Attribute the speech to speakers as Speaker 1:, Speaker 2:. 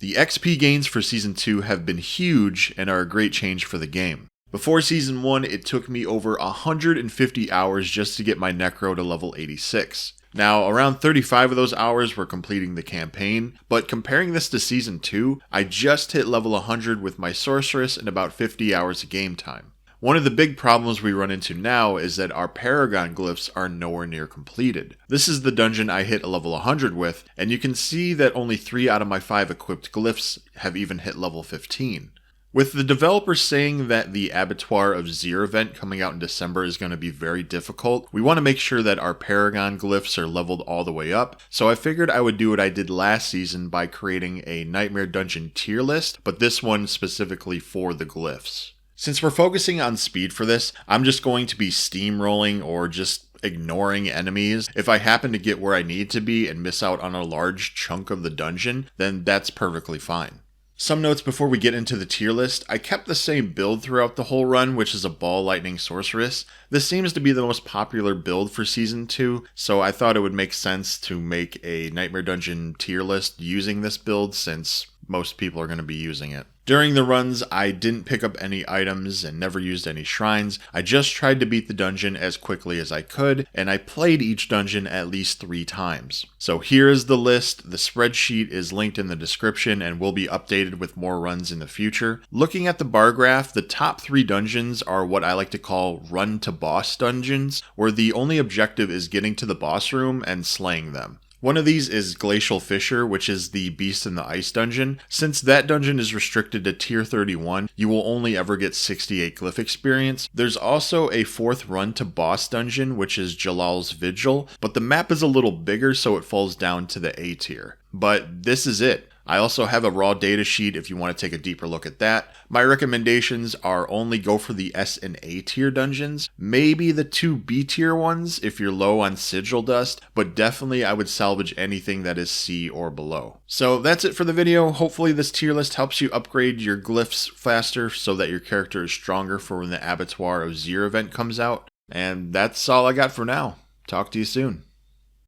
Speaker 1: The XP gains for Season 2 have been huge and are a great change for the game. Before Season 1, it took me over 150 hours just to get my Necro to level 86. Now, around 35 of those hours were completing the campaign, but comparing this to Season 2, I just hit level 100 with my Sorceress in about 50 hours of game time. One of the big problems we run into now is that our Paragon Glyphs are nowhere near completed. This is the dungeon I hit a level 100 with, and you can see that only 3 out of my 5 equipped glyphs have even hit level 15. With the developers saying that the Abattoir of Zir event coming out in December is going to be very difficult, we want to make sure that our Paragon Glyphs are leveled all the way up, so I figured I would do what I did last season by creating a Nightmare Dungeon tier list, but this one specifically for the glyphs. Since we're focusing on speed for this, I'm just going to be steamrolling or just ignoring enemies. If I happen to get where I need to be and miss out on a large chunk of the dungeon, then that's perfectly fine. Some notes before we get into the tier list. I kept the same build throughout the whole run, which is a Ball Lightning Sorceress. This seems to be the most popular build for Season 2, so I thought it would make sense to make a Nightmare Dungeon tier list using this build since most people are going to be using it. During the runs, I didn't pick up any items and never used any shrines. I just tried to beat the dungeon as quickly as I could, and I played each dungeon at least 3 times. So here is the list. The spreadsheet is linked in the description and will be updated with more runs in the future. Looking at the bar graph, the top 3 dungeons are what I like to call run to boss dungeons, where the only objective is getting to the boss room and slaying them. One of these is Glacial Fissure, which is the Beast in the Ice dungeon. Since that dungeon is restricted to tier 31, you will only ever get 68 glyph experience. There's also a 4th run to boss dungeon, which is Jalal's Vigil, but the map is a little bigger, so it falls down to the A tier. But this is it. I also have a raw data sheet if you want to take a deeper look at that. My recommendations are only go for the S and A tier dungeons, maybe the 2 B tier ones if you're low on sigil dust, but definitely I would salvage anything that is C or below. So that's it for the video. Hopefully this tier list helps you upgrade your glyphs faster so that your character is stronger for when the Abattoir of Zir event comes out. And that's all I got for now. Talk to you soon.